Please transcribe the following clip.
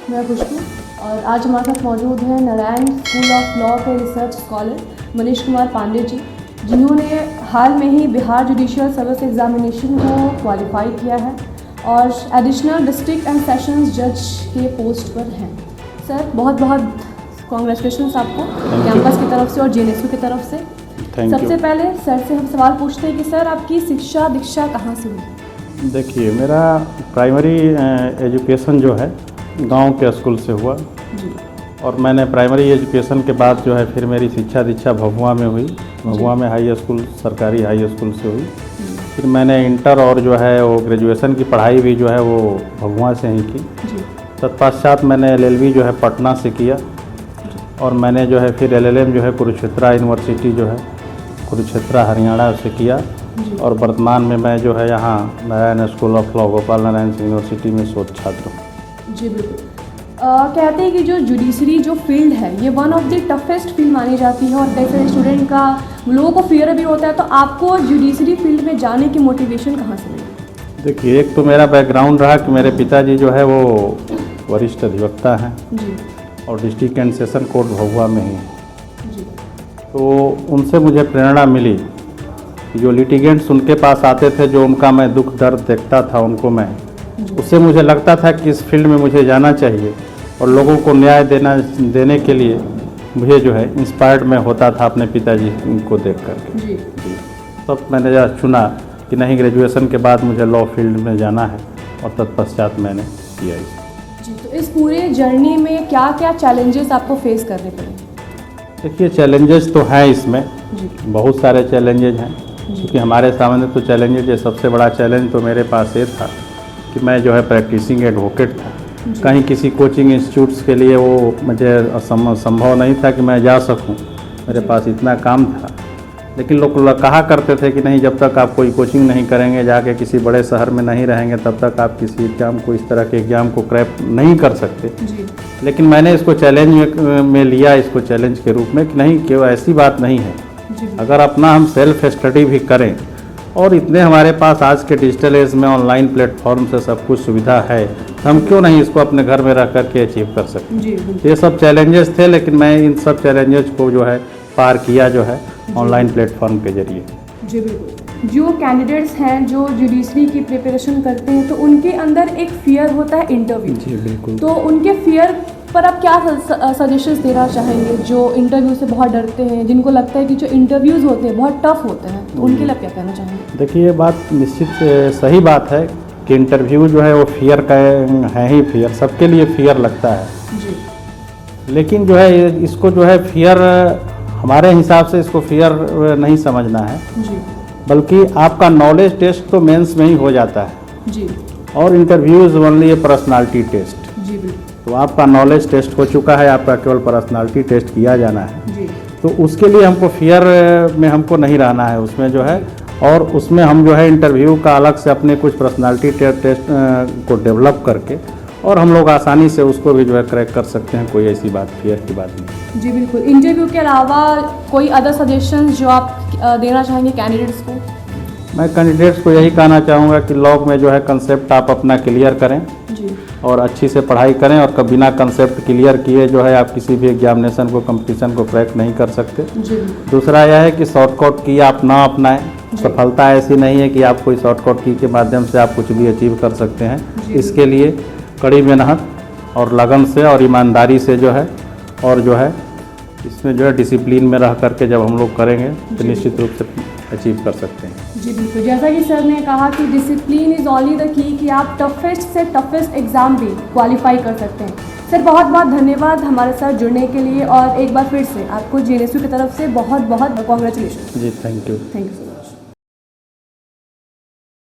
मैं खुशबू और आज हमारे साथ मौजूद हैं नारायण स्कूल ऑफ लॉ के रिसर्च स्कॉलर मनीष कुमार पांडे जी, जिन्होंने हाल में ही बिहार जुडिशियल सर्विस एग्जामिनेशन को क्वालिफाई किया है और एडिशनल डिस्ट्रिक्ट एंड सेशंस जज के पोस्ट पर हैं। सर बहुत बहुत कॉन्ग्रेचुलेशन आपको कैंपस की तरफ से और जेएनएसयू की तरफ से। सबसे पहले सर से हम सवाल पूछते हैं कि सर आपकी शिक्षा दीक्षा कहाँ से हुई? देखिए, मेरा प्राइमरी एजुकेशन जो है गांव के स्कूल से हुआ जी। और मैंने प्राइमरी एजुकेशन के बाद जो है फिर मेरी शिक्षा दीक्षा भभुआ में हुई। भभुआ में हाई स्कूल, सरकारी हाई स्कूल से हुई। फिर मैंने इंटर और जो है वो ग्रेजुएशन की पढ़ाई भी जो है वो भभुआ से ही की। तत्पश्चात मैंने LLB जो है पटना से किया और मैंने जो है फिर LLM जो है कुरुक्षेत्र यूनिवर्सिटी जो है कुरुक्षेत्र हरियाणा से किया और वर्तमान में मैं जो है यहाँ Narayan school of law Gopal Narayan university में शोध छात्र हूँ। जी बिल्कुल। कहते हैं कि जो जुडिशरी जो फील्ड है ये one of the toughest field मानी जाती है और कई सारे स्टूडेंट का लोगों को फियर भी होता है, तो आपको जुडिशरी फील्ड में जाने की मोटिवेशन कहाँ से मिली? देखिए, एक तो मेरा बैकग्राउंड रहा कि मेरे पिताजी जो है वो वरिष्ठ अधिवक्ता हैं जी और district and session court Bhabua में ही है। जी तो उनसे मुझे प्रेरणा मिली। जो लिटिगेंट्स उनके पास आते थे, जो उनका मैं दुख दर्द देखता था उनको मैं, उससे मुझे लगता था कि इस फील्ड में मुझे जाना चाहिए और लोगों को न्याय देने के लिए मुझे जो है इंस्पायर्ड मैं होता था अपने पिताजी को देख कर। जी तब मैंने चुना कि नहीं, ग्रेजुएशन के बाद मुझे लॉ फील्ड में जाना है और तत्पश्चात मैंने किया इसे। जी। तो इस पूरे जर्नी में क्या क्या चैलेंजेस आपको फेस करने पड़े? देखिए, चैलेंजेस तो हैं इसमें, जी बहुत सारे चैलेंजेज हैं क्योंकि हमारे सामने तो चैलेंजेज है। सबसे बड़ा चैलेंज तो मेरे पास ये था कि मैं जो है प्रैक्टिसिंग एडवोकेट था। कहीं किसी कोचिंग इंस्टीट्यूट्स के लिए वो मुझे संभव नहीं था कि मैं जा सकूं, मेरे पास इतना काम था। लेकिन लोग कहा करते थे कि नहीं, जब तक आप कोई कोचिंग नहीं करेंगे, जाके किसी बड़े शहर में नहीं रहेंगे, तब तक आप किसी एग्ज़ाम को, इस तरह के एग्ज़ाम को क्रैक नहीं कर सकते। जी। लेकिन मैंने इसको चैलेंज में लिया, इसको चैलेंज के रूप में कि नहीं, केवल ऐसी बात नहीं है। अगर अपना हम सेल्फ स्टडी भी करें और इतने हमारे पास आज के डिजिटल एज में ऑनलाइन प्लेटफॉर्म से सब कुछ सुविधा है, तो हम क्यों नहीं इसको अपने घर में रह करके अचीव कर सकते। ये सब चैलेंजेस थे, लेकिन मैं इन सब चैलेंजेस को जो है पार किया जो है ऑनलाइन प्लेटफॉर्म के जरिए। जी बिल्कुल। जो कैंडिडेट्स हैं जो जुडिशरी की प्रिपरेशन करते हैं तो उनके अंदर एक फियर होता है इंटरव्यू। जी बिल्कुल। तो उनके फियर पर आप क्या सजेशंस देना चाहेंगे जो इंटरव्यू से बहुत डरते हैं, जिनको लगता है कि जो इंटरव्यूज़ होते हैं बहुत टफ होते हैं, तो उनके लिए क्या कहना चाहेंगे? देखिए, ये बात निश्चित सही बात है कि इंटरव्यू जो है वो फियर का है ही फियर, सबके लिए फियर लगता है। जी। लेकिन जो है इसको जो है फियर, हमारे हिसाब से इसको फियर नहीं समझना है, जी बल्कि आपका नॉलेज टेस्ट तो मेंस में ही हो जाता है। जी। और interview is only a personality test. जी बिल्कुल। तो आपका नॉलेज टेस्ट हो चुका है, आपका केवल पर्सनालिटी टेस्ट किया जाना है। जी। तो उसके लिए हमको फियर में हमको नहीं रहना है उसमें जो है, और उसमें हम जो है इंटरव्यू का अलग से अपने कुछ पर्सनालिटी टेस्ट को डेवलप करके और हम लोग आसानी से उसको भी जो है क्रैक कर सकते हैं। कोई ऐसी बात फियर की बात नहीं। जी बिल्कुल। इंटरव्यू के अलावा कोई अदर सजेशंस जो आप देना चाहेंगे कैंडिडेट्स को? मैं कैंडिडेट्स को यही कहना चाहूँगा कि लॉ में जो है कंसेप्ट आप अपना क्लियर करें जी और अच्छी से पढ़ाई करें, और बिना कंसेप्ट क्लियर किए जो है आप किसी भी एग्जामिनेशन को, कंपटीशन को क्रैक नहीं कर सकते। जी। दूसरा यह है कि शॉर्टकट की आप ना अपनाएं। सफलता ऐसी नहीं है कि आप कोई शॉर्टकट की के माध्यम से आप कुछ भी अचीव कर सकते हैं। इसके लिए कड़ी मेहनत और लगन से और ईमानदारी से जो है, और जो है इसमें जो है डिसिप्लिन में रह करके जब हम लोग करेंगे तो निश्चित रूप से अचीव कर सकते हैं। जी बिल्कुल। जैसा कि सर ने कहा कि discipline is only the key, कि आप टफेस्ट से टफेस्ट एग्ज़ाम भी क्वालिफाई कर सकते हैं। सर बहुत बहुत धन्यवाद हमारे साथ जुड़ने के लिए, और एक बार फिर से आपको जेएनएसयू की तरफ से बहुत बहुत कॉन्ग्रेचुलेशन। जी थैंक यू। Thank you.